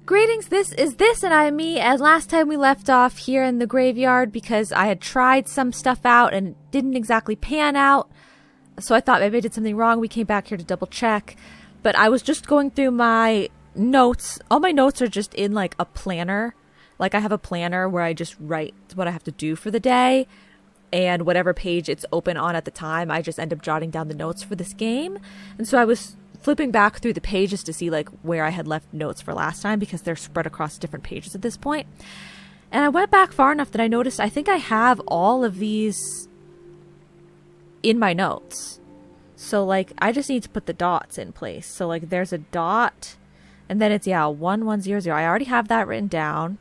Greetings, this and I am me, and last time we left off here in the graveyard because I had tried some stuff out and it didn't exactly pan out. So I thought maybe I did something wrong. We came back here to double check. But I was just going through my notes. All my notes are just in like a planner. Like I have a planner where I just write what I have to do for the day. And whatever page it's open on at the time, I just end up jotting down the notes for this game. And so I was flipping back through the pages to see like where I had left notes for last time because they're spread across different pages at this point. And I went back far enough that I noticed I think I have all of these in my notes. So like I just need to put the dots in place. So like there's a dot and then it's 1100. I already have that written down.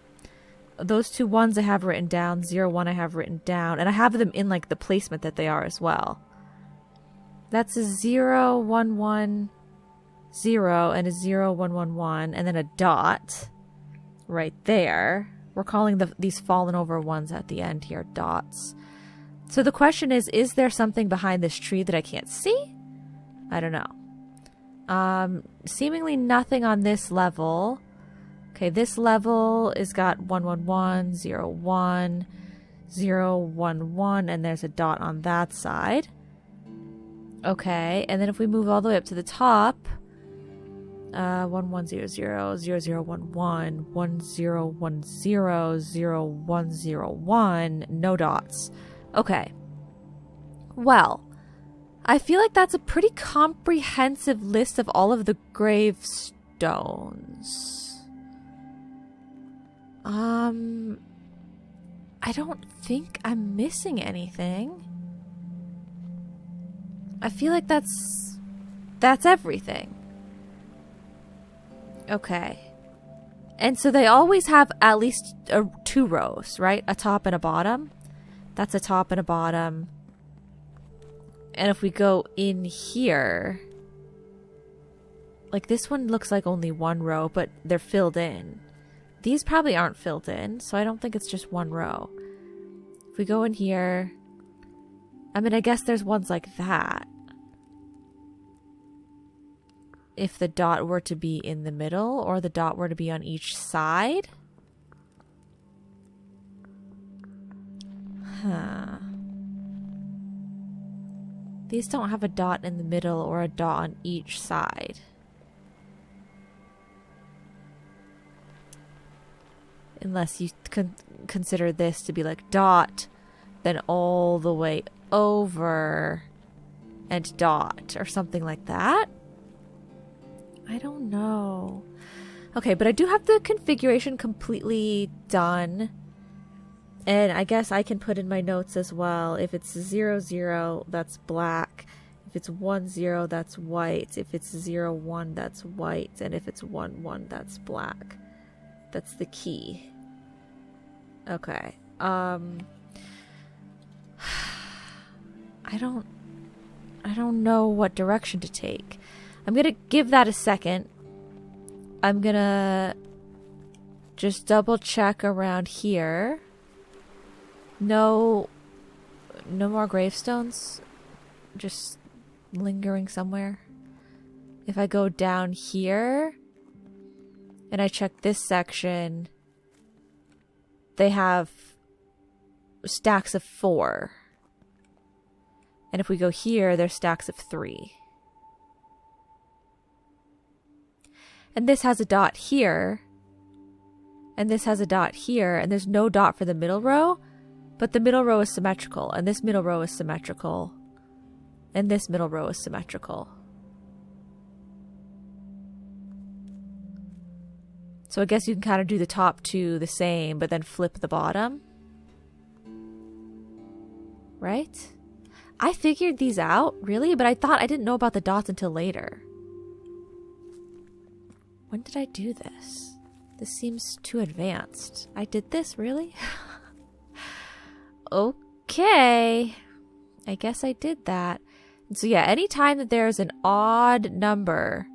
Those two ones I have written down, 01 I have written down, and I have them in like the placement that they are as well. That's a 0110 and a 0111 and then a dot right there. We're calling these fallen over ones at the end here dots. So the question is there something behind this tree that I can't see? I don't know. Seemingly nothing on this level. Okay, this level is got 111, 01, 011, and there's a dot on that side. Okay, and then if we move all the way up to the top, 1100, 0011, 1010, 0101, no dots. Okay. Well, I feel like that's a pretty comprehensive list of all of the gravestones. I don't think I'm missing anything. I feel like that's everything. Okay. And so they always have at least two rows, right? A top and a bottom. That's a top and a bottom. And if we go in here, like this one looks like only one row, but they're filled in. These probably aren't filled in, so I don't think it's just one row. If we go in here, I mean, I guess there's ones like that. If the dot were to be in the middle or the dot were to be on each side. Huh. These don't have a dot in the middle or a dot on each side. Unless you consider this to be like dot, then all the way over and dot or something like that. I don't know. Okay, but I do have the configuration completely done. And I guess I can put in my notes as well. If it's 00, that's black. If it's 10, that's white. If it's 01, that's white. And if it's 11, that's black. That's the key. Okay. I don't know what direction to take. I'm going to give that a second. I'm going to just double check around here. No more gravestones. Just lingering somewhere. If I go down here and I check this section, they have stacks of 4. And if we go here, there's stacks of 3. And this has a dot here. And this has a dot here. And there's no dot for the middle row. But the middle row is symmetrical. And this middle row is symmetrical. And this middle row is symmetrical. So I guess you can kind of do the top two the same, but then flip the bottom. Right? I figured these out, really, but I thought I didn't know about the dots until later. When did I do this? This seems too advanced. I did this, really? Okay. I guess I did that. And so yeah, anytime that there's an odd number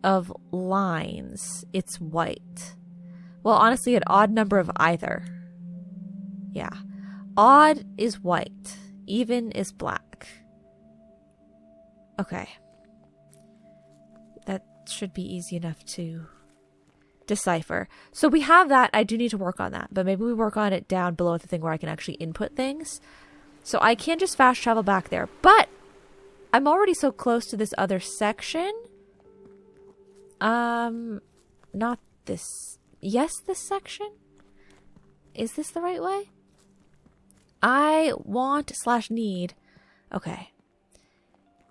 of lines, it's white. Well, honestly, an odd number of either. Yeah. Odd is white. Even is black. Okay. That should be easy enough to decipher. So we have that. I do need to work on that, but maybe we work on it down below the thing where I can actually input things. So I can just fast travel back there, but I'm already so close to this other section. Not this. Yes, this section? Is this the right way? I want / need. Okay.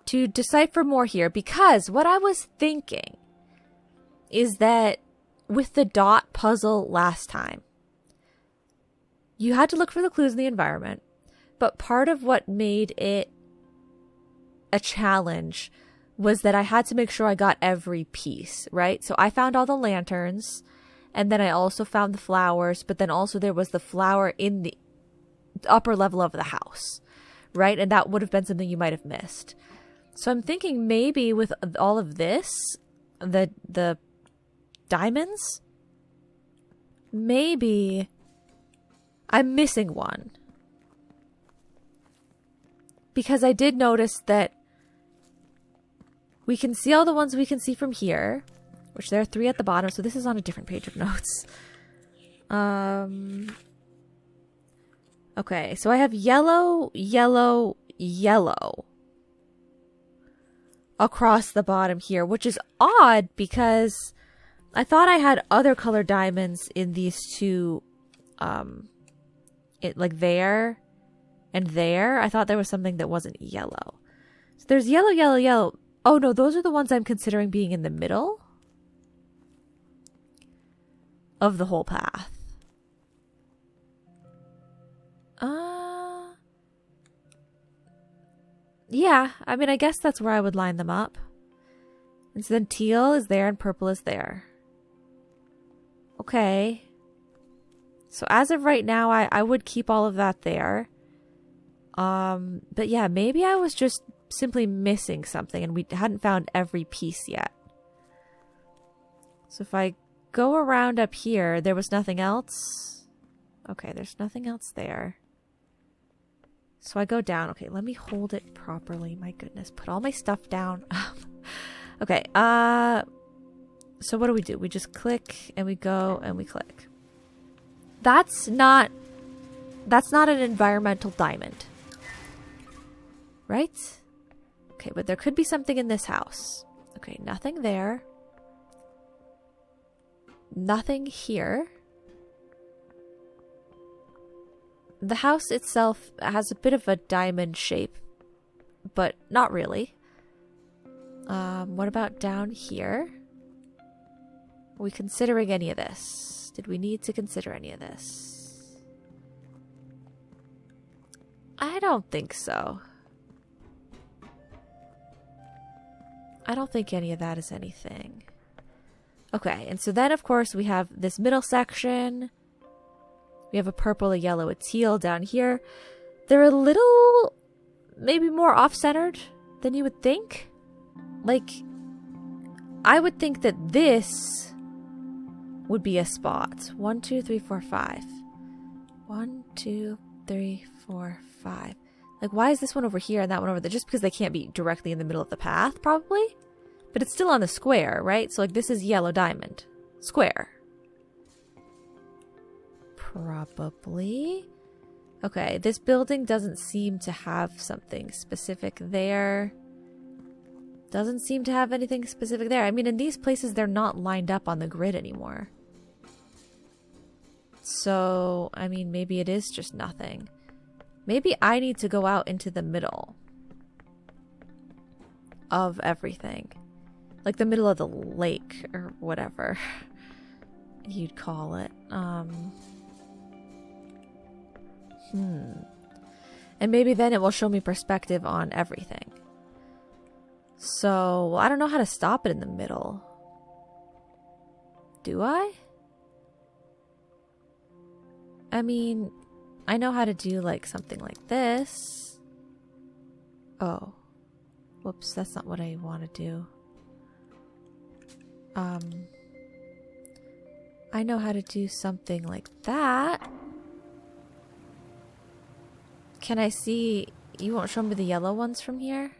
To decipher more here, because what I was thinking is that with the dot puzzle last time, you had to look for the clues in the environment, but part of what made it a challenge was that I had to make sure I got every piece, right? So I found all the lanterns, and then I also found the flowers, but then also there was the flower in the upper level of the house, right? And that would have been something you might have missed. So I'm thinking maybe with all of this, the diamonds, maybe I'm missing one. Because I did notice that we can see all the ones we can see from here, which there are 3 at the bottom. So this is on a different page of notes. Okay, so I have yellow, yellow, yellow across the bottom here, which is odd because I thought I had other color diamonds in these two, like there and there. I thought there was something that wasn't yellow. So there's yellow, yellow, yellow. Oh no, those are the ones I'm considering being in the middle of the whole path. Yeah, I mean, I guess that's where I would line them up. And so then teal is there and purple is there. Okay. So as of right now, I would keep all of that there. But yeah, maybe I was just simply missing something and we hadn't found every piece yet. So if I go around up here, there was nothing else. Okay, there's nothing else there. So I go down. Okay, let me hold it properly. My goodness, put all my stuff down. Okay, so what do? We just click and we go and we click. That's not an environmental diamond. Right? Okay, but there could be something in this house. Okay, nothing there. Nothing here. The house itself has a bit of a diamond shape, but not really. What about down here? Are we considering any of this? Did we need to consider any of this? I don't think so. I don't think any of that is anything. Okay, and so then of course we have this middle section. We have a purple, a yellow, a teal down here. They're a little maybe more off-centered than you would think. Like, I would think that this would be a spot. 1, 2, 3, 4, 5. 1, 2, 3, 4, 5. Like, why is this one over here and that one over there? Just because they can't be directly in the middle of the path, probably? But it's still on the square, right? So, like, this is yellow diamond. Square. Probably. Okay, this building doesn't seem to have something specific there. Doesn't seem to have anything specific there. I mean, in these places, they're not lined up on the grid anymore. So, I mean, maybe it is just nothing. Maybe I need to go out into the middle of everything. Like the middle of the lake or whatever you'd call it. And maybe then it will show me perspective on everything. So, I don't know how to stop it in the middle. Do I? I mean, I know how to do like something like this. Oh. Whoops, that's not what I want to do. I know how to do something like that. Can I see? You won't show me the yellow ones from here?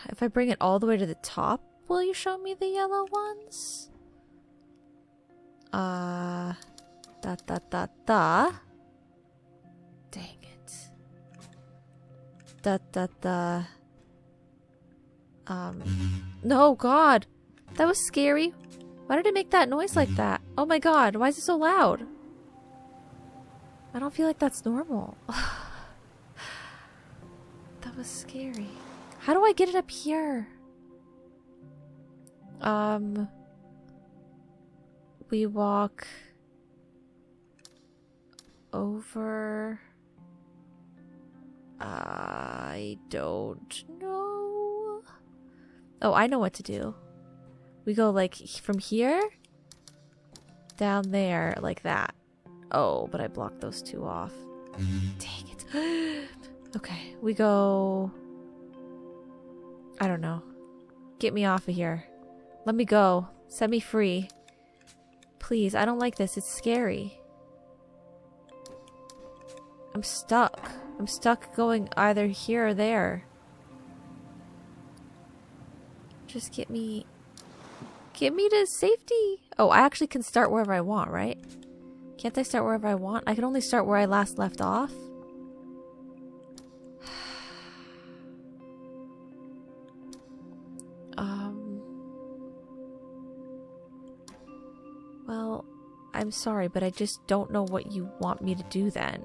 If I bring it all the way to the top, will you show me the yellow ones? Da. Dang it. Da. No, God. That was scary. Why did it make that noise like that? Oh my God, why is it so loud? I don't feel like that's normal. That was scary. How do I get it up here? We walk over. I don't know. Oh, I know what to do. We go like from here down there like that. Oh, but I blocked those two off. Dang it. Okay, we go. I don't know. Get me off of here. Let me go. Set me free. Please, I don't like this. It's scary. I'm stuck. I'm stuck going either here or there. Just get me to safety. Oh, I actually can start wherever I want, right? Can't I start wherever I want? I can only start where I last left off. Well, I'm sorry, but I just don't know what you want me to do then.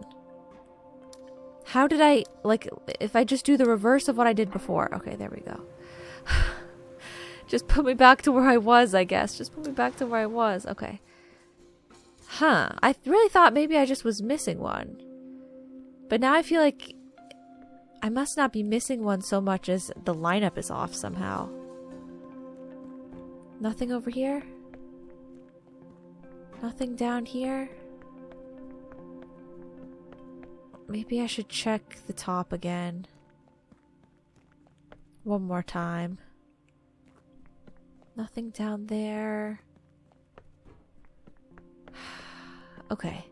How did I, like, if I just do the reverse of what I did before? Okay, there we go. Just put me back to where I was, I guess. Just put me back to where I was. Okay. Huh. I really thought maybe I just was missing one. But now I feel like I must not be missing one so much as the lineup is off somehow. Nothing over here? Nothing down here? Maybe I should check the top again. One more time. Nothing down there. Okay.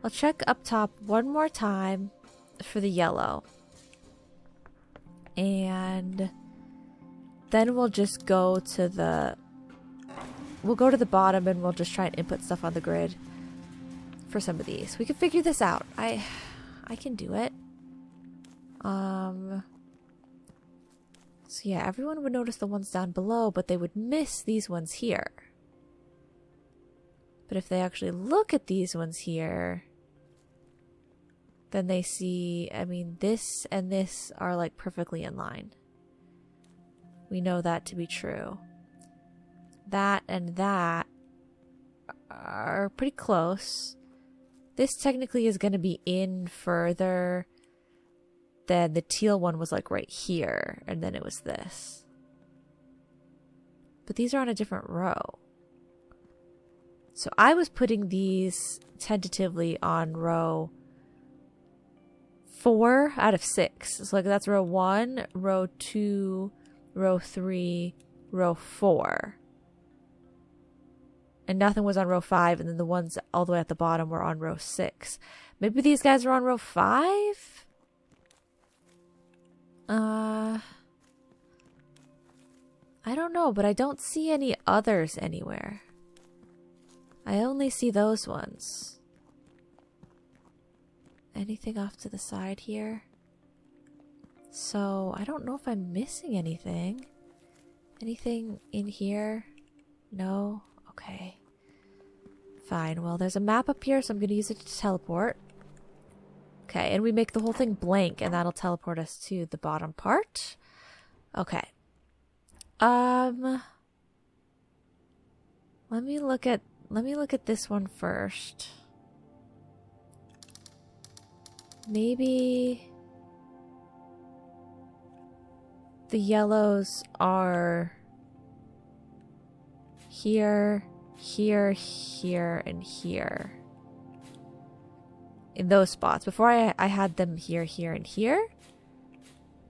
I'll check up top one more time for the yellow. And then we'll just go to the... We'll go to the bottom and we'll just try and input stuff on the grid for some of these. We can figure this out. I can do it. So yeah, everyone would notice the ones down below, but they would miss these ones here. But if they actually look at these ones here, then they see, I mean, this and this are like perfectly in line. We know that to be true. That and that are pretty close. This technically is going to be in further than the teal one was like right here, and then it was this. But these are on a different row. So I was putting these tentatively on row 4 out of 6. So like that's row 1, row 2, row 3, row 4. And nothing was on row 5, and then the ones all the way at the bottom were on row 6. Maybe these guys are on row 5? I don't know, but I don't see any others anywhere. I only see those ones. Anything off to the side here? So, I don't know if I'm missing anything. Anything in here? No? Okay. Fine. Well, there's a map up here, so I'm going to use it to teleport. Okay, and we make the whole thing blank, and that'll teleport us to the bottom part. Okay. Let me look at this one first. Maybe the yellows are here, here, here, and here. In those spots. Before I had them here, here, and here.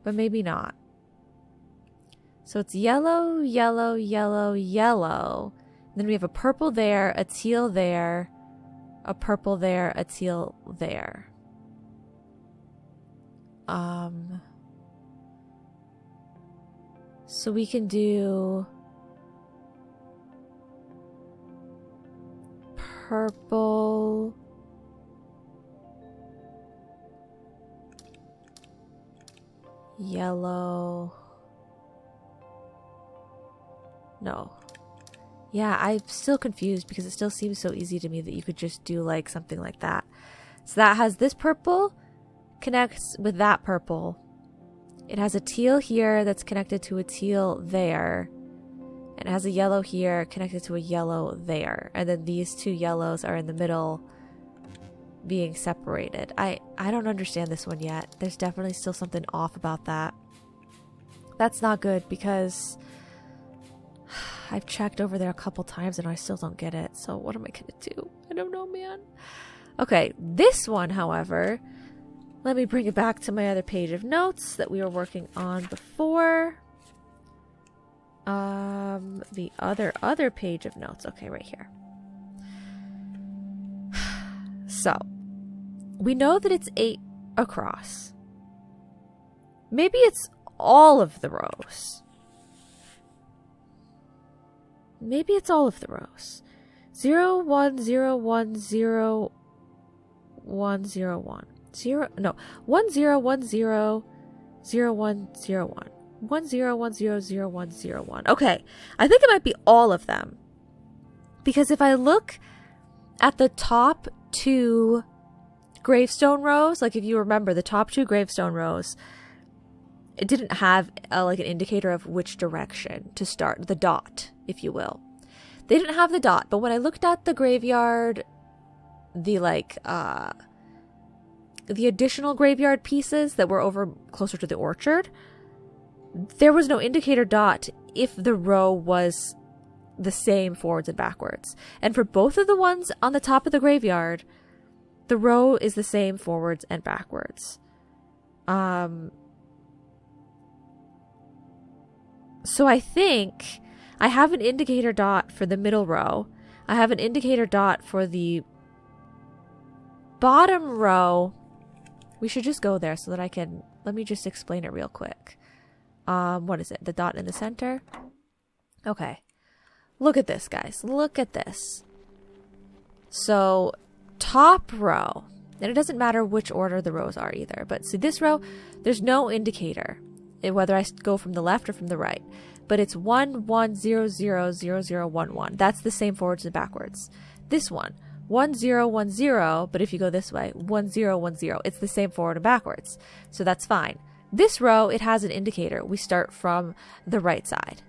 But maybe not. So it's yellow, yellow, yellow, yellow. And then we have a purple there, a teal there, a purple there, a teal there. So we can do purple, yellow. No. Yeah, I'm still confused because it still seems so easy to me that you could just do like something like that. So that has this purple connects with that purple. It has a teal here that's connected to a teal there. And it has a yellow here connected to a yellow there. And then these two yellows are in the middle being separated. I don't understand this one yet. There's definitely still something off about that. That's not good because I've checked over there a couple times and I still don't get it. So what am I going to do? I don't know, man. Okay, this one, however, let me bring it back to my other page of notes that we were working on before. The other page of notes. Okay, right here. So, we know that it's 8 across. Maybe it's all of the rows. Maybe it's all of the rows. 0, 1, 0, 1, 0, 1, 0, 1. 0, no. 1, 0, 1, 0, 0, 1, 0, 1. 1, 0, 1, 0, 0, 1, 0, 1. Okay. I think it might be all of them. Because if I look at the top 2 gravestone rows, like if you remember the top 2 gravestone rows, it didn't have like an indicator of which direction to start, the dot, if you will. They didn't have the dot, but when I looked at the graveyard, the additional graveyard pieces that were over closer to the orchard, there was no indicator dot if the row was the same forwards and backwards. And for both of the ones on the top of the graveyard, the row is the same forwards and backwards. So I think I have an indicator dot for the middle row. I have an indicator dot for the bottom row. We should just go there so that I can, let me just explain it real quick. What is it? The dot in the center? Okay. Look at this, guys. Look at this. So, top row. And it doesn't matter which order the rows are either. But see, this row, there's no indicator, whether I go from the left or from the right. But it's 1, 1, 0, 0, 0, 0, 1, 1. That's the same forwards and backwards. This one, 1, 0, 1, 0. But if you go this way, 1, 0, 1, 0. It's the same forward and backwards. So that's fine. This row, it has an indicator. We start from the right side.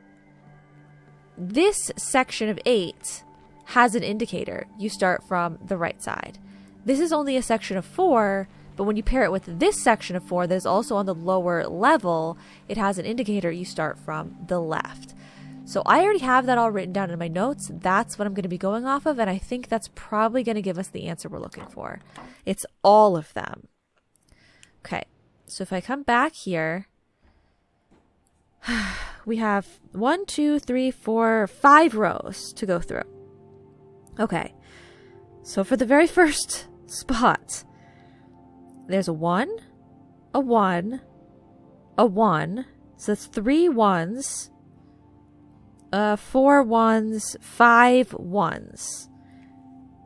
This section of 8 has an indicator. You start from the right side. This is only a section of 4, but when you pair it with this section of 4 that is also on the lower level, it has an indicator. You start from the left. So I already have that all written down in my notes. That's what I'm going to be going off of, and I think that's probably going to give us the answer we're looking for. It's all of them. Okay. So if I come back here, we have 1, 2, 3, 4, 5 rows to go through. Okay. So for the very first spot, there's a 1, a 1, a 1. So that's 3 1s, 4 1s, 5 1s.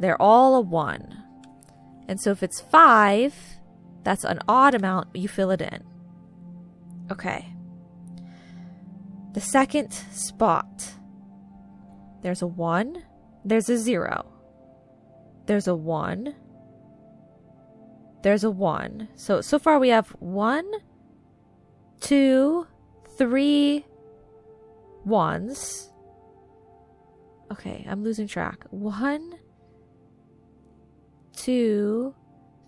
They're all a 1. And so if it's 5, that's an odd amount, you fill it in. Okay. The second spot. There's a 1. There's a 0. There's a 1. There's a 1. So far we have 1, 2, 3 1s. Okay, I'm losing track. 1, 2,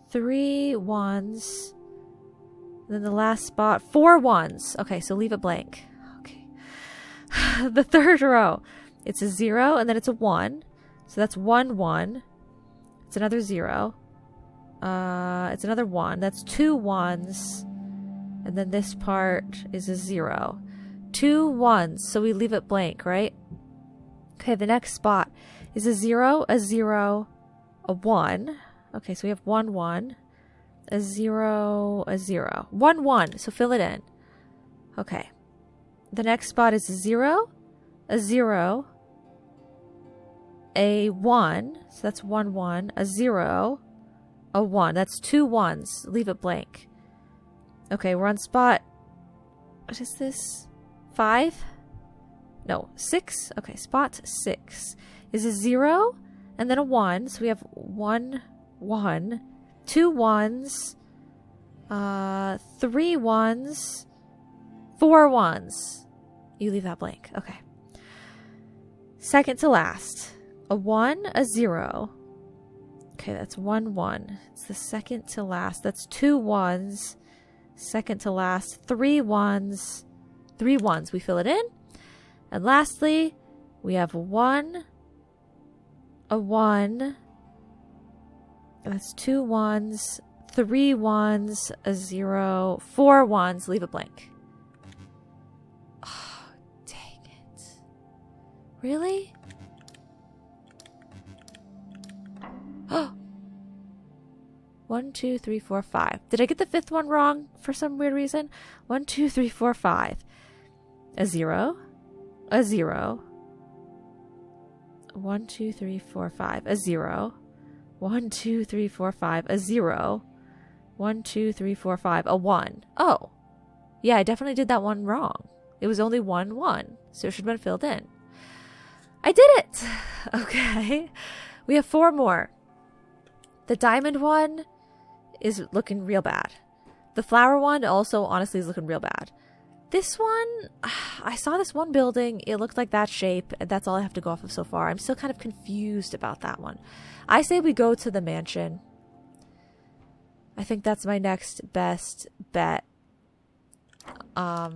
3 1s. Then the last spot, 4 1s. Okay, so leave it blank. Okay. The third row, it's a 0 and then it's a 1. So that's 1 1. It's another 0. It's another 1. That's 2 1s. And then this part is a 0. 2 1s. So we leave it blank, right? Okay, the next spot is a 0, a 0, a 1. Okay, so we have 1 1, a 0, a 0. 1 1. So fill it in. Okay. The next spot is a 0, a 0, a 1, so that's 1, 1, a 0, a 1. That's 2 1s. Leave it blank. Okay, we're on spot, what is this? 5? No, 6? Okay, spot 6 is a 0 and then a 1. So we have 1, 1, 2 1s, 3 1s, 4 1s. You leave that blank. Okay. Second to last. A 1, a 0. Okay, that's 1, 1. It's the second to last. That's 2 1s. Second to last. 3 1s. 3 1s. We fill it in. And lastly, we have a 1, a 1. That's 2 1s. 3 1s. A 0. 4 1s. Leave it blank. Oh, dang it. Really? 1, 2, 3, 4, 5. Did I get the 5th one wrong for some weird reason? 1, 2, 3, 4, 5. A 0. A 0. 1, 2, 3, 4, 5. A 0. 1, 2, 3, 4, 5. A 0. 1, 2, 3, 4, 5. A 1. Oh. Yeah, I definitely did that one wrong. It was only 1, 1. So it should have been filled in. I did it! Okay. We have 4 more. The diamond one is looking real bad. The flower one also honestly is looking real bad. This one, I saw this one building. It looked like that shape. And that's all I have to go off of so far. I'm still kind of confused about that one. I say we go to the mansion. I think that's my next best bet. I'll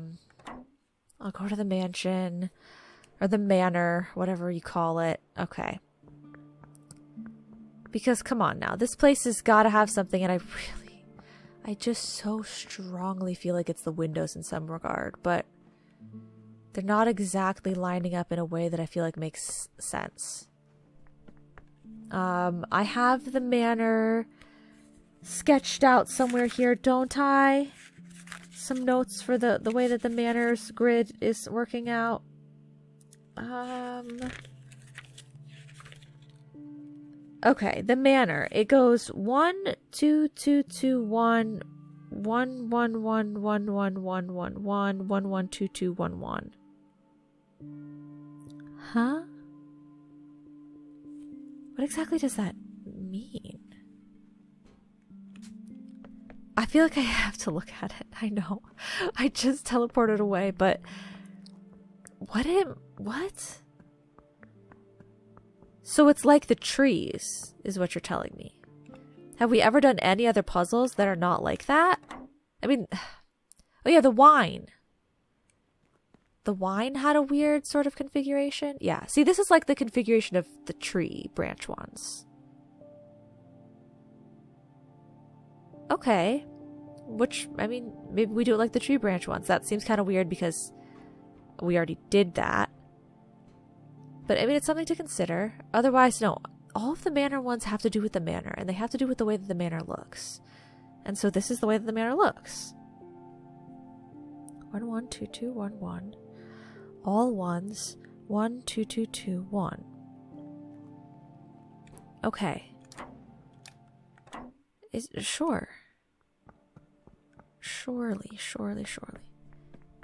go to the mansion or the manor, whatever you call it. Okay. Because come on now, this place has got to have something, and I just so strongly feel like it's the windows in some regard, but they're not exactly lining up in a way that I feel like makes sense. I have the manor sketched out somewhere here, don't I? Some notes for the way that the manor's grid is working out. Okay, the manor. It goes 1, 2, 2, 2, 1, 1, 1, 1, 1, 1, 1, 1, 1, 1, 1, 2, 2, 1, 1. Huh? What exactly does that mean? I feel like I have to look at it. I know. I just teleported away, but what? So it's like the trees, is what you're telling me. Have we ever done any other puzzles that are not like that? I mean, oh yeah, the wine. The wine had a weird sort of configuration. Yeah, see, this is like the configuration of the tree branch ones. Okay. Which, I mean, maybe we do it like the tree branch ones. That seems kind of weird because we already did that. But I mean, it's something to consider. Otherwise, no. All of the manor ones have to do with the manor, and they have to do with the way that the manor looks. And so this is the way that the manor looks. 1, 1, 2, 2, 1, 1. All ones. 1, 2, 2, 2, 1. Okay. Sure. Surely.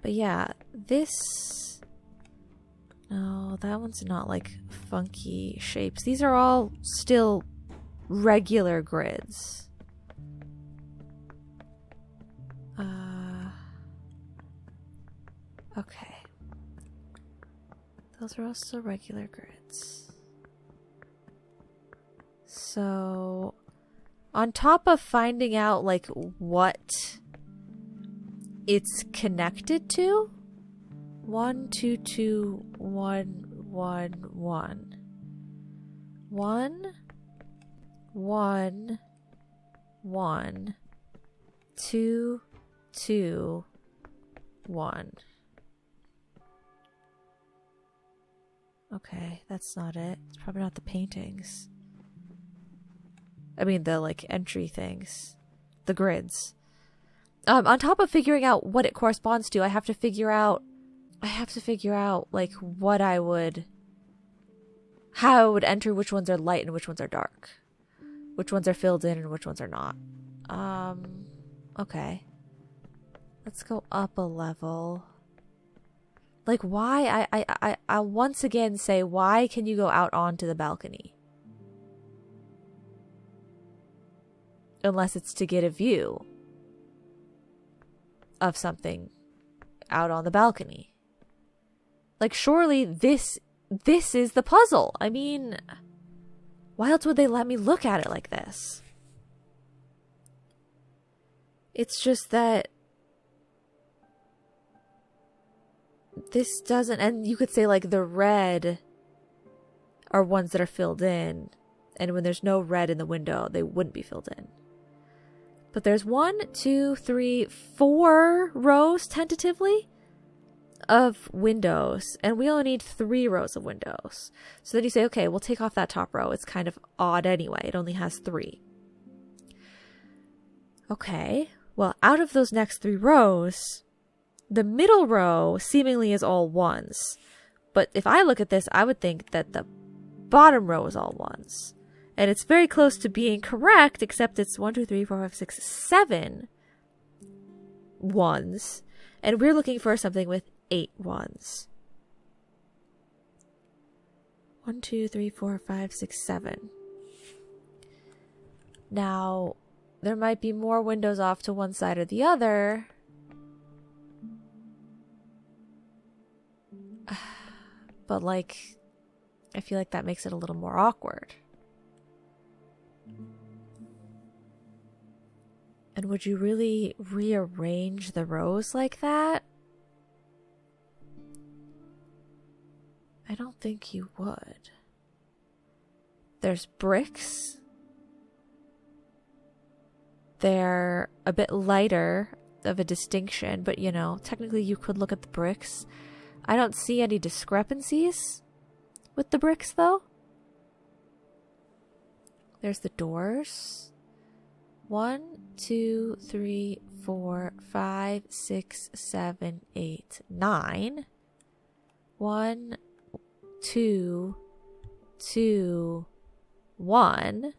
But yeah, this... No, that one's not like funky shapes. These are all still regular grids. Okay. Those are also regular grids. So, on top of finding out like what it's connected to, 1, 2, 2, 1, 1, 1. 1, 1, 1, 2, 2, 1. Okay, that's not it. It's probably not the paintings. I mean, the like entry things. The grids. On top of figuring out what it corresponds to, I have to figure out I have to figure out like how I would enter which ones are light and which ones are dark. Which ones are filled in and which ones are not. Okay. Let's go up a level. Like, why? I'll once again say, why can you go out onto the balcony? Unless it's to get a view of something out on the balcony. Like, surely this is the puzzle. I mean, why else would they let me look at it like this? It's just that this doesn't, and you could say like the red are ones that are filled in, and when there's no red in the window, they wouldn't be filled in. But there's 1, 2, 3, 4 rows tentatively of windows, and we only need 3 rows of windows. So then you say, okay, we'll take off that top row. It's kind of odd anyway. It only has 3. Okay, well, out of those next 3 rows, the middle row seemingly is all 1s. But if I look at this, I would think that the bottom row is all 1s. And it's very close to being correct, except it's 1, 2, 3, 4, 5, 6, 7 1s. And we're looking for something with 8 1s. 1, 2, 3, 4, 5, 6, 7. Now, there might be more windows off to one side or the other. But, like, I feel like that makes it a little more awkward. And would you really rearrange the rows like that? I don't think you would. There's bricks. They're a bit lighter of a distinction, but you know, technically you could look at the bricks. I don't see any discrepancies with the bricks though. There's the doors. 1, 2, 3, 4, 5, 6, 7, 8, 9. 1, 2, 2, 1.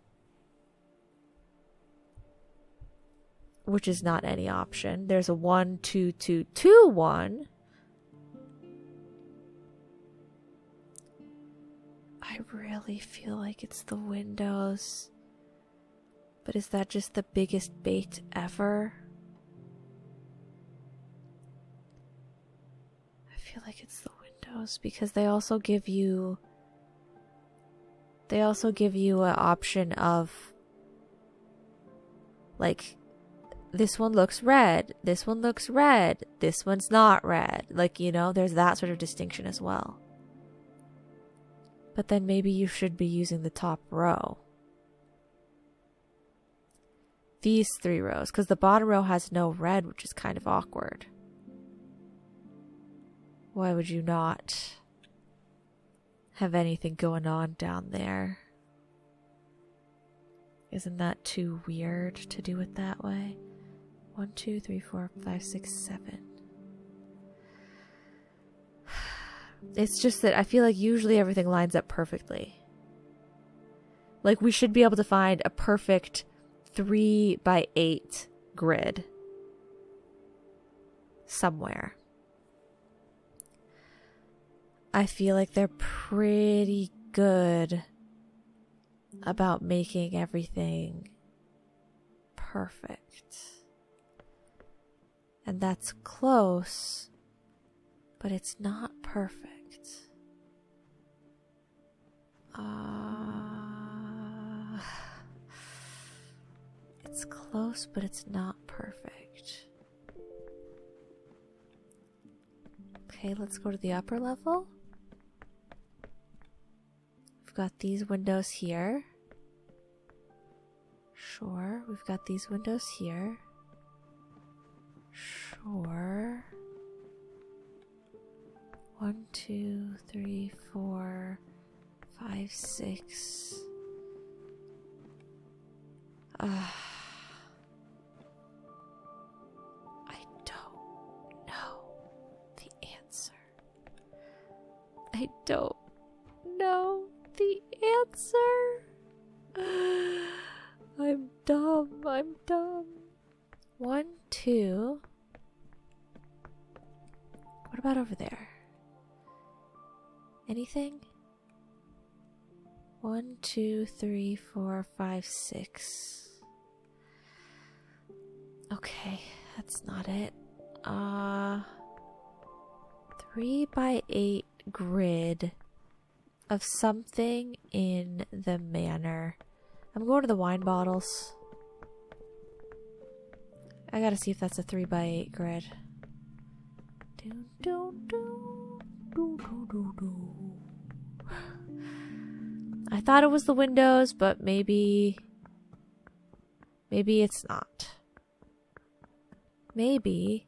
Which is not any option. There's a 1, 2, 2, 2, 1. I really feel like it's the windows. But is that just the biggest bait ever? I feel like it's the windows because they also give you an option of like, this one looks red, this one looks red, this one's not red. Like, you know, there's that sort of distinction as well. But then maybe you should be using the top row. These 3 rows, because the bottom row has no red, which is kind of awkward. Why would you not have anything going on down there? Isn't that too weird to do it that way? 1, 2, 3, 4, 5, 6, 7. It's just that I feel like usually everything lines up perfectly. Like, we should be able to find a perfect 3 by 8 grid somewhere. I feel like they're pretty good about making everything perfect. And that's close, but it's not perfect. It's close, but it's not perfect. Okay, let's go to the upper level. We've got these windows here. Sure, we've got these windows here. Sure. 1, 2, 3, 4, 5, 6. I don't know the answer. the answer. I'm dumb. 1, 2. What about over there? Anything? 1, 2, 3, 4, 5, 6. Okay, that's not it. 3x8 grid of something in the manor. I'm going to the wine bottles. I gotta see if that's a 3x8 grid. I thought it was the windows, but maybe it's not. Maybe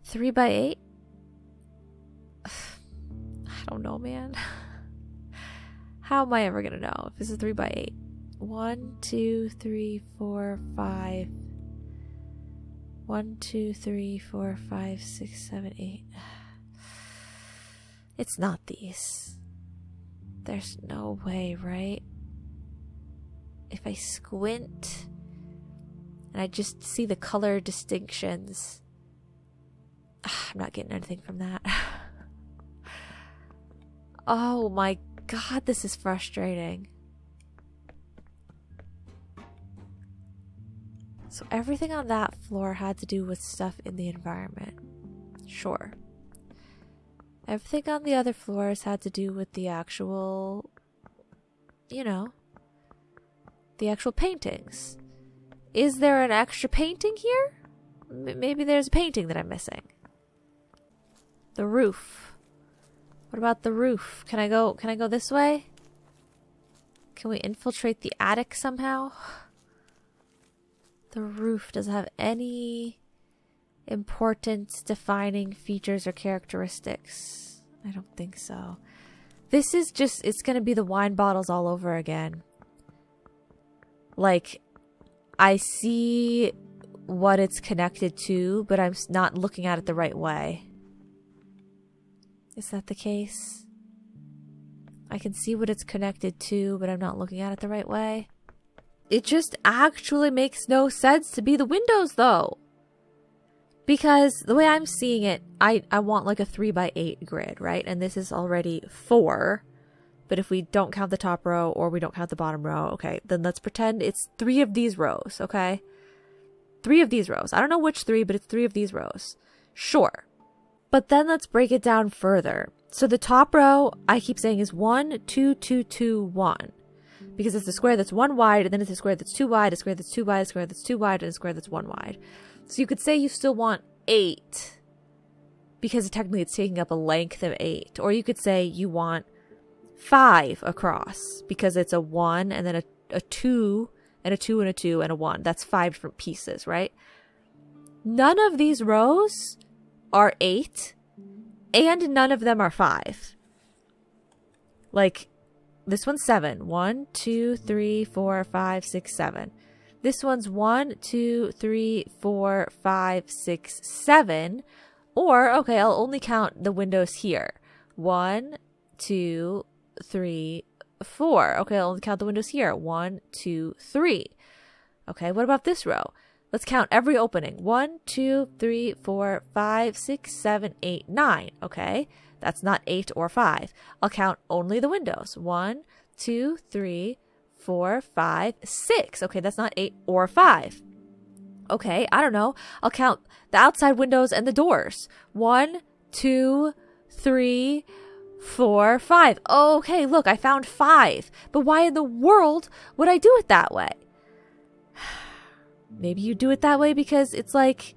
3x8? I don't know, man. How am I ever gonna know if this is 3x8? 1, 2, 3, 4, 5. 1, 2, 3, 4, 5, 6, 7, 8. It's not these. There's no way, right? If I squint and I just see the color distinctions, I'm not getting anything from that. Oh my god, this is frustrating. So everything on that floor had to do with stuff in the environment. Sure. Everything on the other floors had to do with the actual, the actual paintings. Is there an extra painting here? Maybe there's a painting that I'm missing. The roof. What about the roof? Can I go this way? Can we infiltrate the attic somehow? The roof doesn't have any importance defining features or characteristics. I don't think so. This is just, it's gonna be the wine bottles all over again. Like, I see what it's connected to, but I'm not looking at it the right way. Is that the case? I can see what it's connected to, but I'm not looking at it the right way. It just actually makes no sense to be the windows, though. Because the way I'm seeing it, I want like a 3x8 grid, right? And this is already 4. But if we don't count the top row or we don't count the bottom row, okay, then let's pretend it's 3 of these rows, okay? 3 of these rows. I don't know which 3, but it's 3 of these rows. Sure. But then let's break it down further. So the top row, I keep saying, is 1, 2, 2, 2, 1. Because it's a square that's 1 wide, and then it's a square that's 2 wide, a square that's 2 wide, a square that's 2 wide, and a square that's 1 wide. So you could say you still want 8, because technically it's taking up a length of 8. Or you could say you want 5 across, because it's a 1, and then a 2, and a 2, and a 2, and a 1. That's 5 different pieces, right? None of these rows are 8, and none of them are 5. Like, this one's 7. 1, 2, 3, 4, 5, 6, 7. This one's 1, 2, 3, 4, 5, 6, 7. Or, okay, I'll only count the windows here. 1, 2, 3, 4. Okay, I'll only count the windows here. 1, 2, 3. Okay, what about this row? Let's count every opening. 1, 2, 3, 4, 5, 6, 7, 8, 9. Okay, that's not 8 or 5. I'll count only the windows. 1, 2, 3, 4, 5, 6. Okay, that's not 8 or 5. Okay, I don't know. I'll count the outside windows and the doors. 1, 2, 3, 4, 5. Okay, look, I found 5. But why in the world would I do it that way? Maybe you do it that way because it's like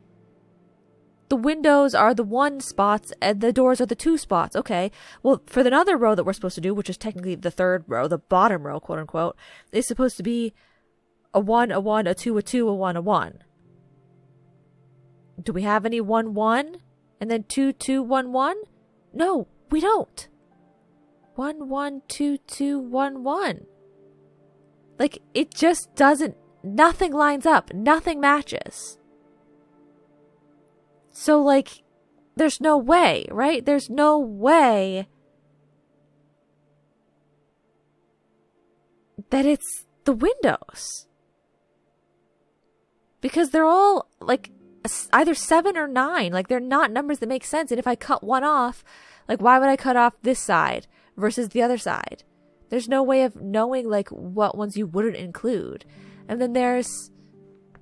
the windows are the 1 spots and the doors are the 2 spots. Okay, well, for another row that we're supposed to do, which is technically the 3rd row, the bottom row, quote unquote, is supposed to be a 1, a 1, a 2, a 2, a 1, a 1. Do we have any 1, 1? And then 2, 2, 1, 1? No, we don't. 1, 1, 2, 2, 1, 1. Like, it just doesn't, nothing lines up, nothing matches. So, like, there's no way, right? There's no way that it's the windows. Because they're all like either 7 or 9. Like they're not numbers that make sense. And if I cut one off, like why would I cut off this side versus the other side? There's no way of knowing like what ones you wouldn't include. And then there's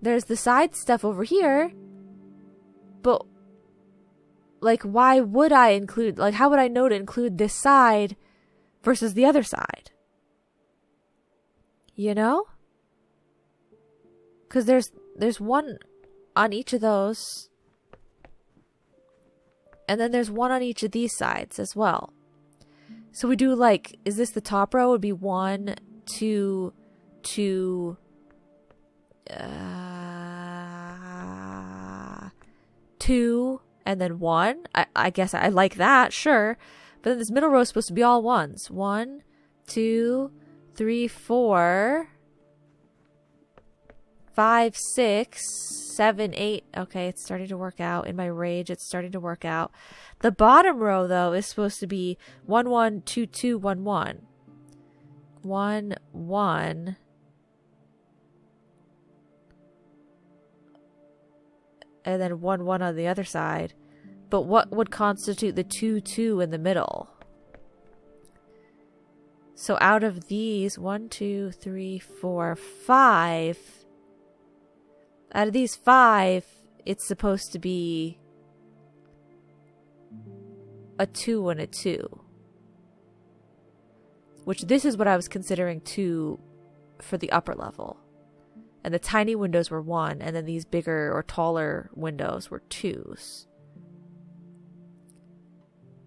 the side stuff over here. But like why would I include, like how would I know to include this side versus the other side? You know? Because there's one on each of those. And then there's one on each of these sides as well. So we do like, is this the top row? It would be 1, 2, 2, 2, and then 1. I guess I like that, sure. But then this middle row is supposed to be all ones. 1, 2, 3, 4, 5, 6, 7, 8. Okay, it's starting to work out. In my rage, it's starting to work out. The bottom row, though, is supposed to be 1, 1, 2, 2, 1, 1. 1, 1. And then 1, 1 on the other side. But what would constitute the 2, 2 in the middle? So out of these, 1, 2, 3, 4, 5. Out of these 5, it's supposed to be a 2 and a 2. Which this is what I was considering 2 for the upper level. And the tiny windows were 1, and then these bigger or taller windows were 2s.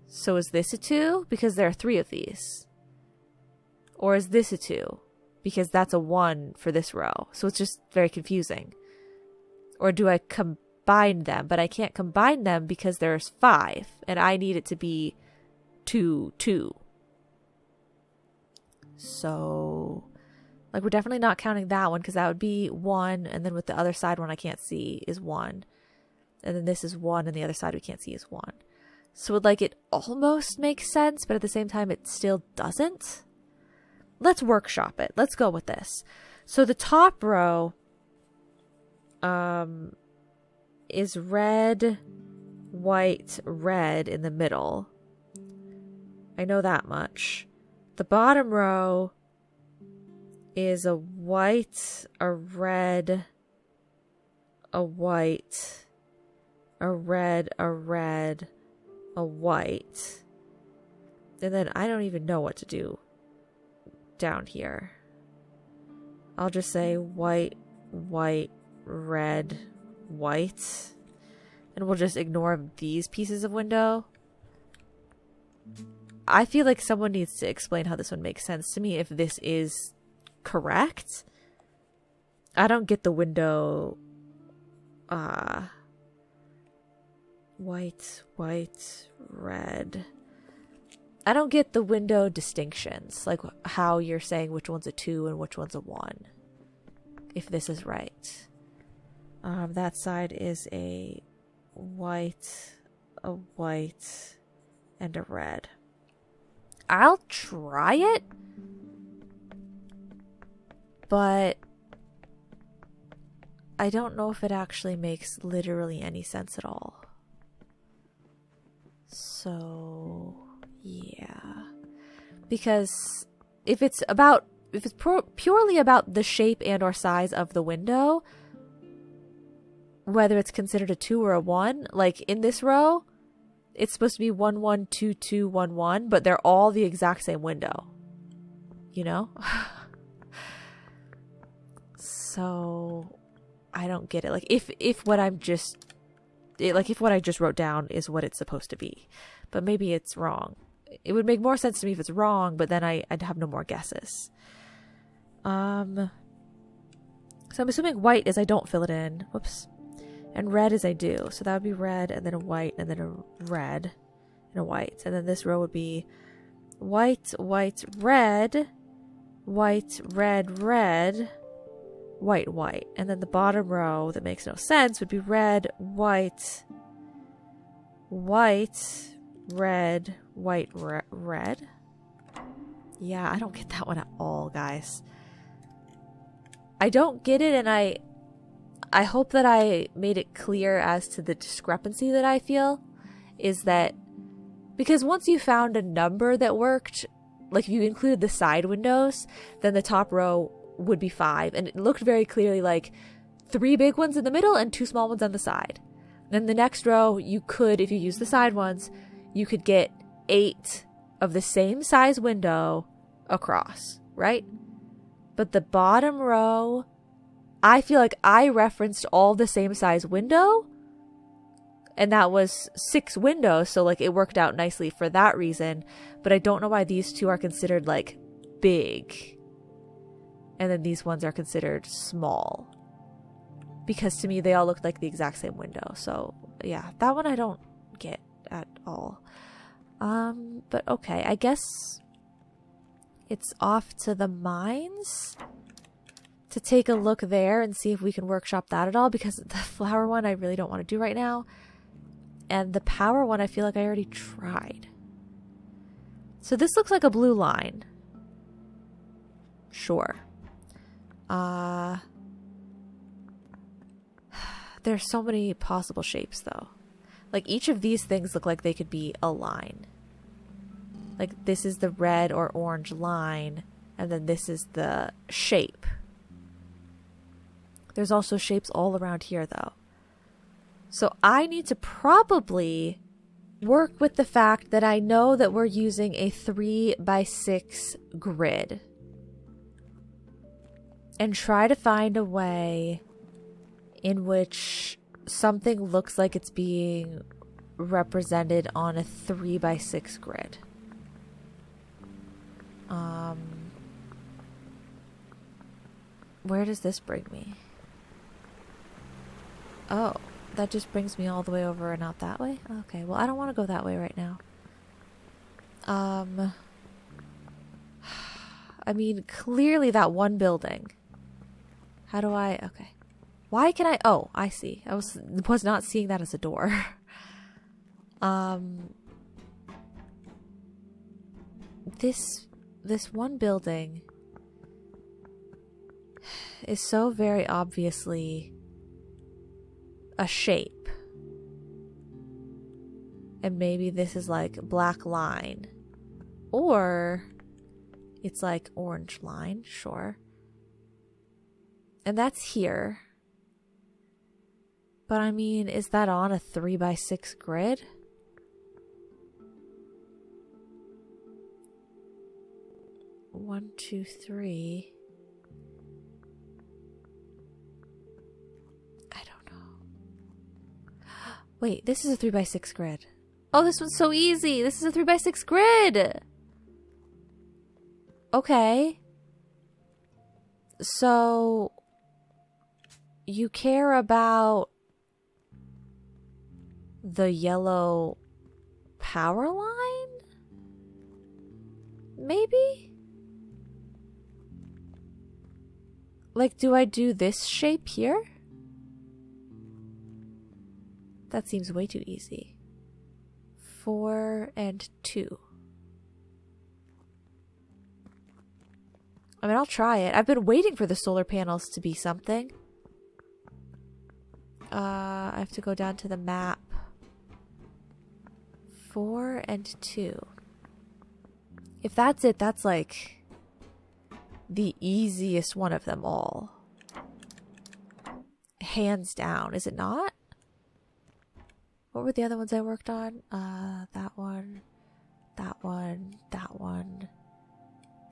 So is this a 2? Because there are 3 of these. Or is this a 2? Because that's a 1 for this row. So it's just very confusing. Or do I combine them? But I can't combine them because there's 5. And I need it to be 2, 2. So, like, we're definitely not counting that one because that would be 1. And then with the other side one I can't see is 1. And then this is 1 and the other side we can't see is 1. So, like, it almost makes sense, but at the same time it still doesn't. Let's workshop it. Let's go with this. So the top row is red, white, red in the middle. I know that much. The bottom row is a white, a red, a white, a red, a red, a white. And then I don't even know what to do down here. I'll just say white, white, red, white. And we'll just ignore these pieces of window. I feel like someone needs to explain how this one makes sense to me if this is correct. I don't get the window white, white, red. I don't get the window distinctions, like how you're saying which one's a 2 and which one's a 1, if this is right. That side is a white, and a red. I'll try it, but I don't know if it actually makes literally any sense at all. So, yeah. Because if it's purely about the shape and or size of the window, whether it's considered a 2 or a 1, like in this row, it's supposed to be 1, 1, 2, 2, 1, 1, but they're all the exact same window. You know? So I don't get it. Like if what I just wrote down is what it's supposed to be, but maybe it's wrong. It would make more sense to me if it's wrong, but then I'd have no more guesses. So I'm assuming white is I don't fill it in. Whoops. And red is I do. So that would be red and then a white and then a red and a white. And then this row would be white, white, red, white, red, red, white, white. And then the bottom row that makes no sense would be red, white, white, red, white, red. Yeah, I don't get that one at all, guys. I don't get it, and I hope that I made it clear as to the discrepancy that I feel, is that because once you found a number that worked, like if you included the side windows, then the top row would be 5, and it looked very clearly like 3 big ones in the middle and 2 small ones on the side. Then the next row, you could, if you use the side ones, you could get 8 of the same size window across, right? But the bottom row, I feel like I referenced all the same size window, and that was 6 windows, so like it worked out nicely for that reason. But I don't know why these 2 are considered like big, and then these ones are considered small, because to me they all looked like the exact same window. So yeah, that one I don't get at all. But okay, I guess it's off to the mines to take a look there and see if we can workshop that at all, because the flower one I really don't want to do right now. And the power one I feel like I already tried. So this looks like a blue line. Sure. There's so many possible shapes though. Like each of these things look like they could be a line. Like this is the red or orange line, and then this is the shape. There's also shapes all around here though. So I need to probably work with the fact that I know that we're using a 3x6 grid and try to find a way in which something looks like it's being represented on a 3x6 grid. Where does this bring me? Oh, that just brings me all the way over and out that way? Okay, well, I don't want to go that way right now. I mean, clearly that one building. How do I... Okay. Why can I... Oh, I see. I was not seeing that as a door. This one building is so very obviously a shape. And maybe this is like black line. Or it's like orange line, sure. And that's here. But I mean, is that on a 3x6 grid? One, two, three. I don't know. Wait, this is a 3x6 grid. Oh, this one's so easy. This is a 3x6 grid. Okay. So you care about the yellow power line? Maybe? Like, do I do this shape here? That seems way too easy. 4 and 2. I mean, I'll try it. I've been waiting for the solar panels to be something. I have to go down to the map. 4 and 2. If that's it, that's like the easiest one of them all. Hands down, is it not? What were the other ones I worked on? That one, that one, that one,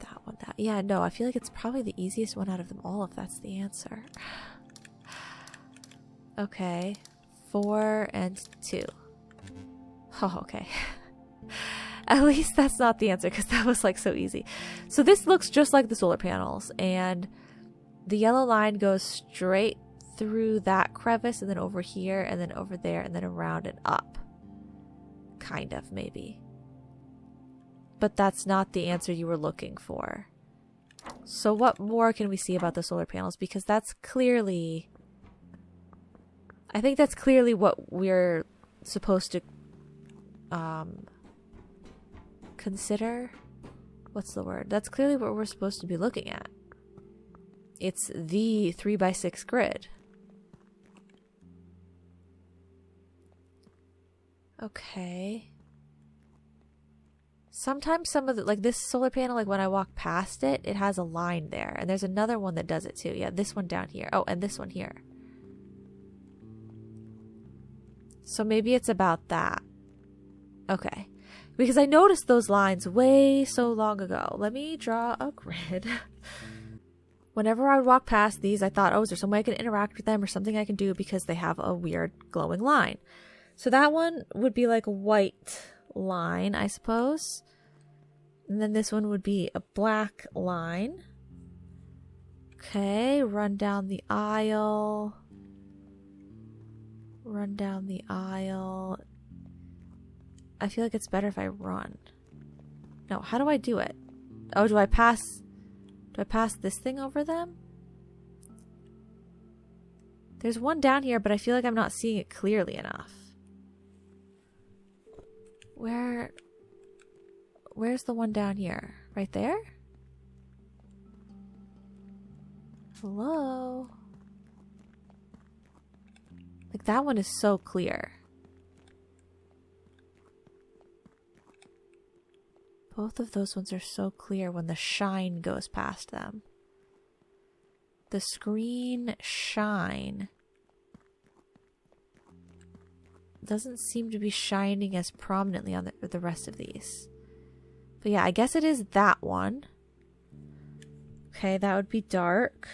that one, that. Yeah, no, I feel like it's probably the easiest one out of them all if that's the answer. Okay, 4 and 2. Oh, okay. At least that's not the answer, because that was like so easy. So this looks just like the solar panels, and the yellow line goes straight through that crevice and then over here and then over there and then around and up. Kind of, maybe. But that's not the answer you were looking for. So what more can we see about the solar panels? Because that's clearly... I think that's clearly what we're supposed to consider. What's the word? That's clearly what we're supposed to be looking at. it's the 3x6 grid. Okay. Sometimes some of the, like this solar panel, like when I walk past it, it has a line there. And there's another one that does it too. Yeah, this one down here. Oh, and this one here. So maybe it's about that. Okay. Because I noticed those lines way so long ago. Let me draw a grid. Whenever I would walk past these, I thought, oh, is there some way I can interact with them or something I can do because they have a weird glowing line. So that one would be like a white line, I suppose. And then this one would be a black line. Okay, run down the aisle. Run down the aisle. I feel like it's better if I run. No, how do I do it? Oh, do I pass this thing over them? There's one down here, but I feel like I'm not seeing it clearly enough. Where's the one down here? Right there? Hello? Like that one is so clear. Both of those ones are so clear when the shine goes past them. The screen shine doesn't seem to be shining as prominently on the rest of these. But yeah, I guess it is that one. Okay, that would be dark.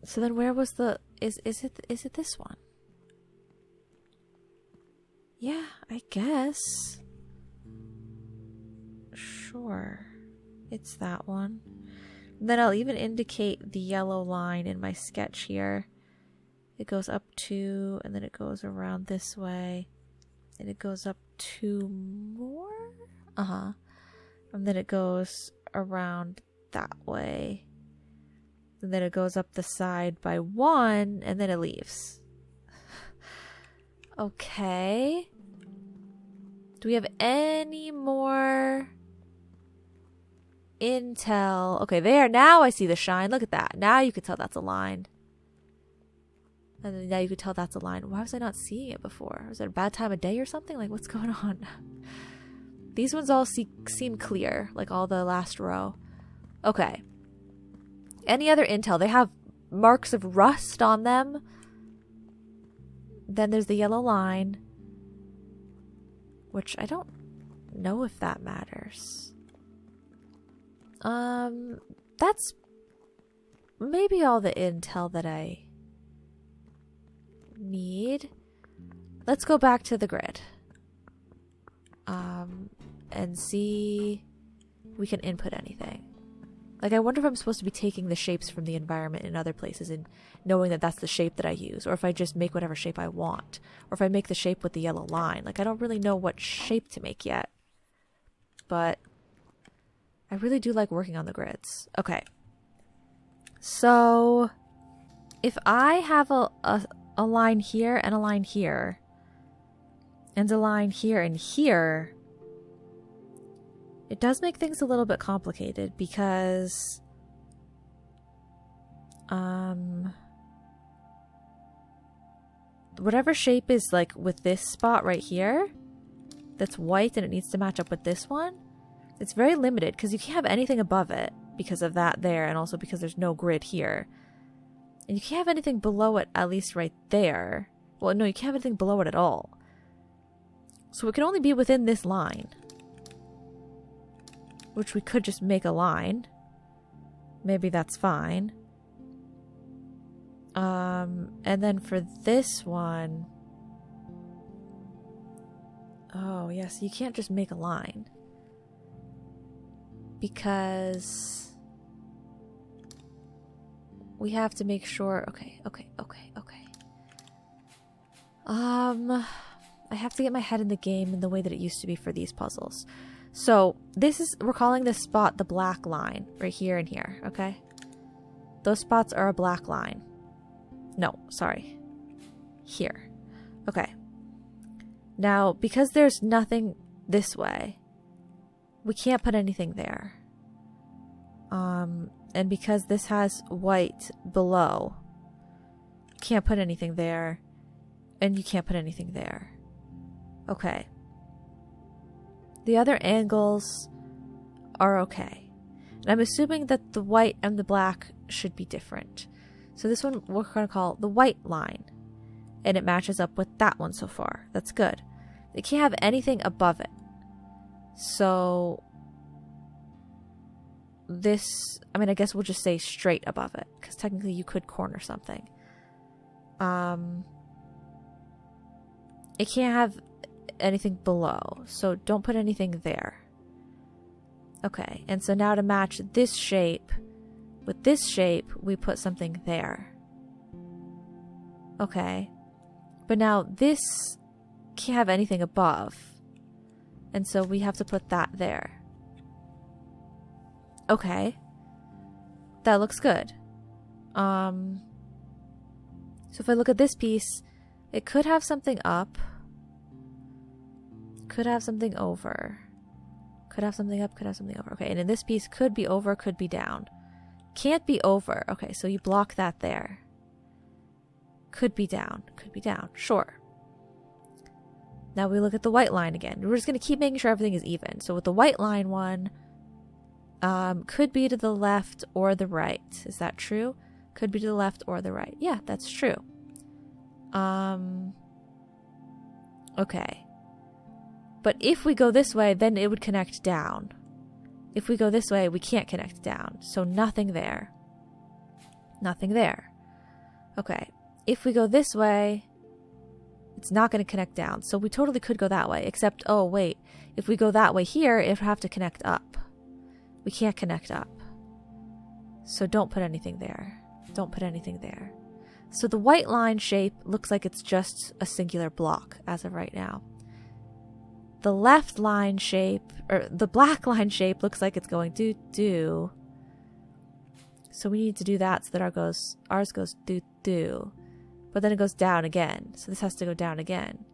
So then where was the... Is it this one? Yeah, I guess. Sure. It's that one. And then I'll even indicate the yellow line in my sketch here. It goes up 2, and then it goes around this way. And it goes up 2 more? Uh-huh. And then it goes around that way. And then it goes up the side by 1, and then it leaves. Okay. Do we have any more intel? Okay, there. Now I see the shine. Look at that. Now you can tell that's a line. And then now you can tell that's a line. Why was I not seeing it before? Was it a bad time of day or something? Like, what's going on? These ones all seem clear, like all the last row. Okay. Any other intel? They have marks of rust on them. Then there's the yellow line, which I don't know if that matters. That's maybe all the intel that I need. Let's go back to the grid. And see if we can input anything. Like, I wonder if I'm supposed to be taking the shapes from the environment in other places and knowing that that's the shape that I use, or if I just make whatever shape I want, or if I make the shape with the yellow line. Like, I don't really know what shape to make yet, but I really do like working on the grids. Okay. So if I have a line here and a line here and a line here and here, it does make things a little bit complicated because whatever shape is like with this spot right here that's white and it needs to match up with this one, it's very limited because you can't have anything above it because of that there, and also because there's no grid here. And you can't have anything below it, at least right there. Well, no, you can't have anything below it at all. So it can only be within this line, which we could just make a line. Maybe that's fine. And then for this one... Oh, yes, you can't just make a line. Because we have to make sure... Okay. I have to get my head in the game in the way that it used to be for these puzzles. So we're calling this spot the black line, right here and here, okay? Those spots are a black line. No, sorry. Here. Okay. Now, because there's nothing this way, we can't put anything there. And because this has white below, can't put anything there, and you can't put anything there. Okay. The other angles are okay. And I'm assuming that the white and the black should be different. So this one we're going to call the white line. And it matches up with that one so far. That's good. It can't have anything above it. So this, I mean, I guess we'll just say straight above it, because technically you could corner something. It can't have anything below, so don't put anything there. Okay, and so now to match this shape with this shape, we put something there. Okay, but now this can't have anything above, and so we have to put that there. Okay, that looks good. So if I look at this piece, it could have something up, could have something over, could have something up, could have something over. Okay, and in this piece, could be over, could be down. Can't be over. Okay, so you block that there. Could be down, sure. Now we look at the white line again. We're just going to keep making sure everything is even. So with the white line one, could be to the left or the right. Is that true? Could be to the left or the right. Yeah, that's true. Okay. But if we go this way, then it would connect down. If we go this way, we can't connect down. So nothing there. Nothing there. Okay. If we go this way, it's not going to connect down. So we totally could go that way, except, oh, wait. If we go that way here, it would have to connect up. We can't connect up. So don't put anything there. Don't put anything there. So the white line shape looks like it's just a singular block as of right now. The left line shape, or the black line shape, looks like it's going do. So we need to do that so that ours goes do. But then it goes down again. So this has to go down again.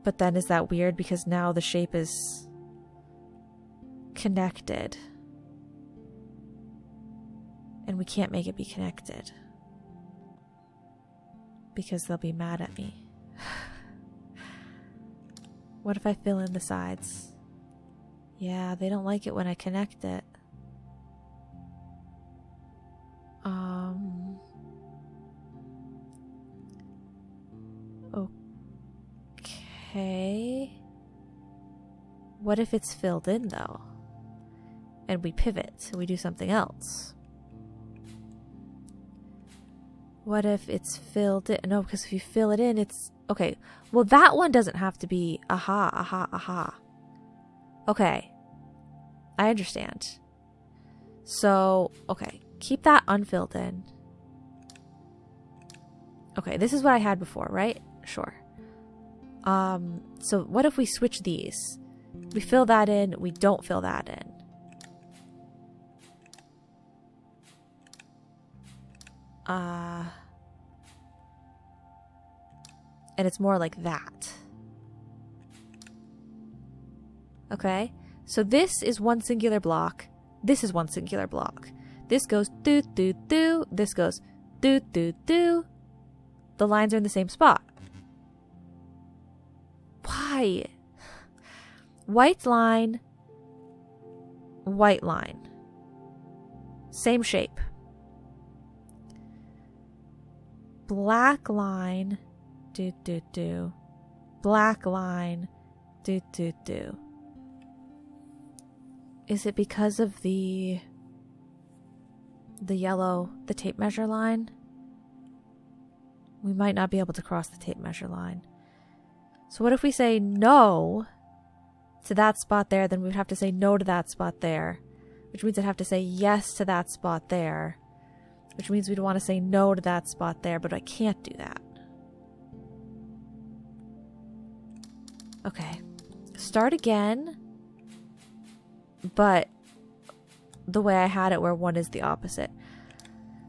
But then is that weird because now the shape is connected? And we can't make it be connected. Because they'll be mad at me. What if I fill in the sides? Yeah, they don't like it when I connect it. Okay. What if it's filled in though? And we pivot and we do something else? What if it's filled in? No, because if you fill it in, it's... Okay, well that one doesn't have to be aha. Okay, I understand. So, okay, keep that unfilled in. Okay, this is what I had before, right? Sure. So what if we switch these? We fill that in, we don't fill that in. And it's more like that. Okay, so this is one singular block. This is one singular block. This goes do. This goes do. The lines are in the same spot. Why? White line. White line. Same shape. Black line. Do. Black line. Do. Is it because of the yellow, the tape measure line? We might not be able to cross the tape measure line. So what if we say no to that spot there, then we would have to say no to that spot there, which means I'd have to say yes to that spot there, which means we'd want to say no to that spot there, but I can't do that. Okay, start again, but the way I had it where one is the opposite.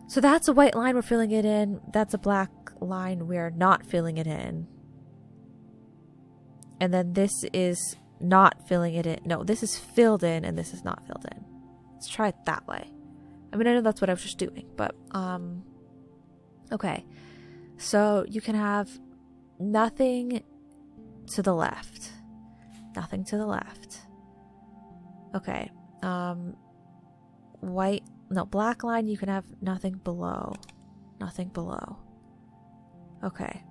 So that's a white line, we're filling it in. That's a black line, we're not filling it in. And then this is not filling it in. No, this is filled in and this is not filled in. Let's try it that way. I mean, I know that's what I was just doing, but, okay. So you can have nothing to the left. Nothing to the left. Okay. Black line, you can have nothing below. Nothing below. Okay.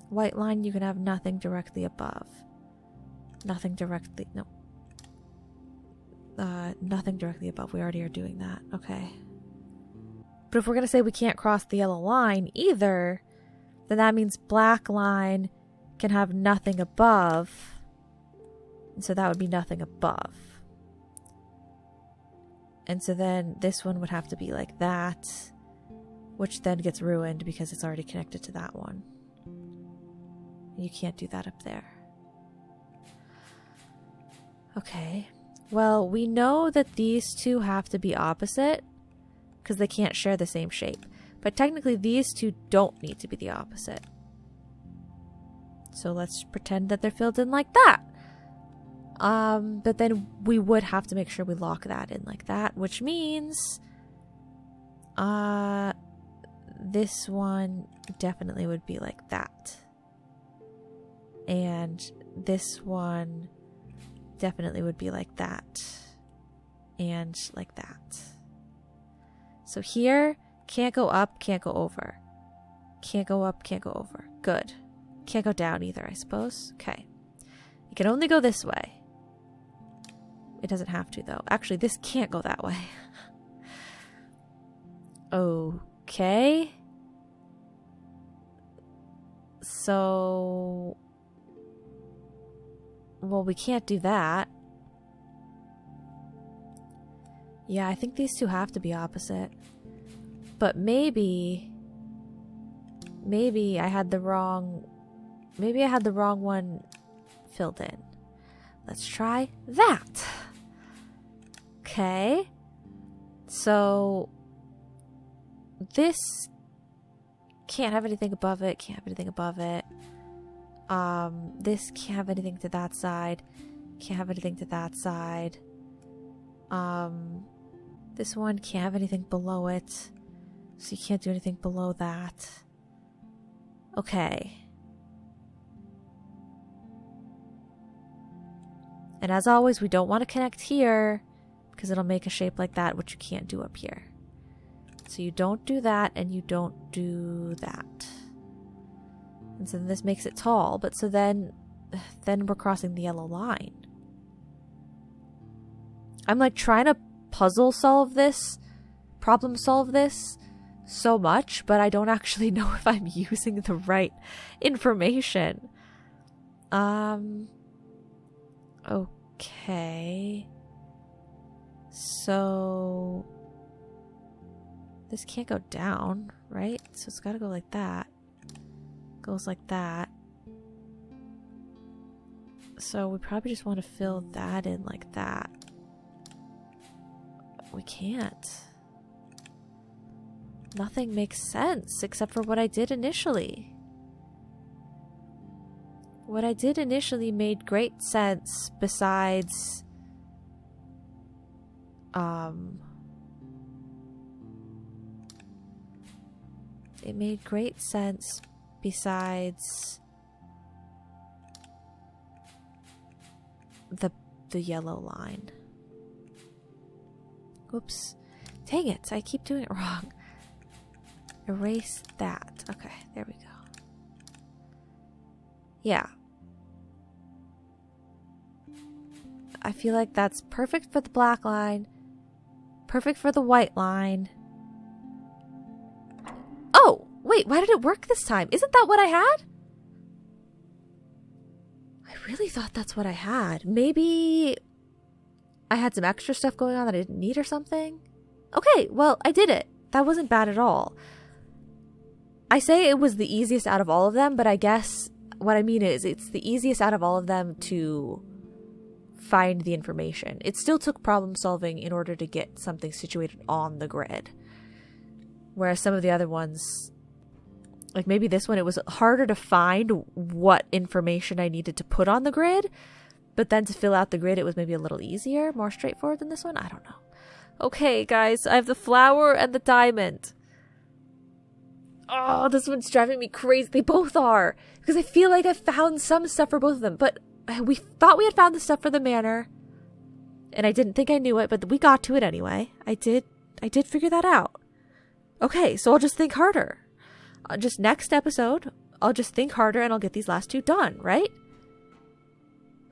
White line, you can have nothing directly above. Nothing directly, no. Nothing directly above. We already are doing that. Okay. But if we're going to say we can't cross the yellow line either, then that means black line can have nothing above. And so that would be nothing above. And so then this one would have to be like that, which then gets ruined because it's already connected to that one. You can't do that up there. Okay. Well, we know that these two have to be opposite because they can't share the same shape. But technically these two don't need to be the opposite. So let's pretend that they're filled in like that. But then we would have to make sure we lock that in like that, which means this one definitely would be like that. And this one definitely would be like that. And like that. So here, can't go up, can't go over. Can't go up, can't go over. Good. Can't go down either, I suppose. Okay. It can only go this way. It doesn't have to, though. Actually, this can't go that way. Okay. So... well, we can't do that. Yeah, I think these two have to be opposite. But maybe I had the wrong... maybe I had the wrong one filled in. Let's try that. Okay. So this can't have anything above it, can't have anything above it. This can't have anything to that side, can't have anything to that side. This one can't have anything below it, so you can't do anything below that. Okay. And as always, we don't want to connect here because it'll make a shape like that, which you can't do up here. So you don't do that and you don't do that. And so this makes it tall, but so then we're crossing the yellow line. I'm like trying to problem solve this so much, but I don't actually know if I'm using the right information. Okay. So this can't go down, right? So it's gotta go like that. Goes like that. So we probably just want to fill that in like that. We can't. Nothing makes sense except for what I did initially. What I did initially made great sense besides it made great sense besides the yellow line. Whoops. Dang it, I keep doing it wrong. Erase that. Okay, there we go. Yeah. I feel like that's perfect for the black line. Perfect for the white line. Oh, wait, why did it work this time? Isn't that what I had? I really thought that's what I had. Maybe I had some extra stuff going on that I didn't need or something. Okay, well, I did it. That wasn't bad at all. I say it was the easiest out of all of them, but I guess what I mean is it's the easiest out of all of them to find the information. It still took problem solving in order to get something situated on the grid. Whereas some of the other ones, like maybe this one, it was harder to find what information I needed to put on the grid, But then to fill out the grid, it was maybe a little easier, more straightforward than this one. I don't know. Okay, guys, I have the flower and the diamond. Oh, this one's driving me crazy. They both are. Because I feel like I found some stuff for both of them. But we thought we had found the stuff for the manor. And I didn't think I knew it, but we got to it anyway. I did figure that out. Okay, so I'll just think harder. Just next episode, I'll just think harder and I'll get these last two done, right?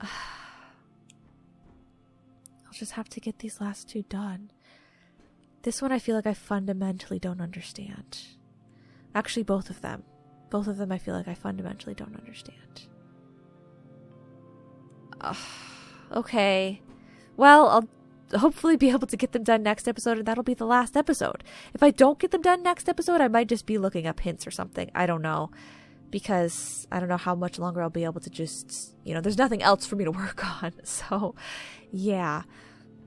I'll just have to get these last two done. This one I feel like I fundamentally don't understand. Actually, both of them. Both of them I feel like I fundamentally don't understand. Okay. Well, I'll hopefully be able to get them done next episode, and that'll be the last episode. If I don't get them done next episode, I might just be looking up hints or something. I don't know. Because I don't know how much longer I'll be able to just, there's nothing else for me to work on. So, yeah.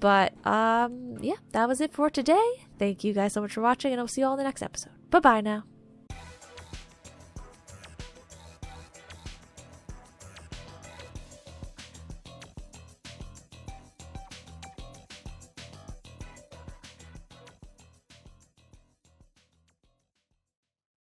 But, yeah, that was it for today. Thank you guys so much for watching, and I'll see you all in the next episode. Bye-bye now.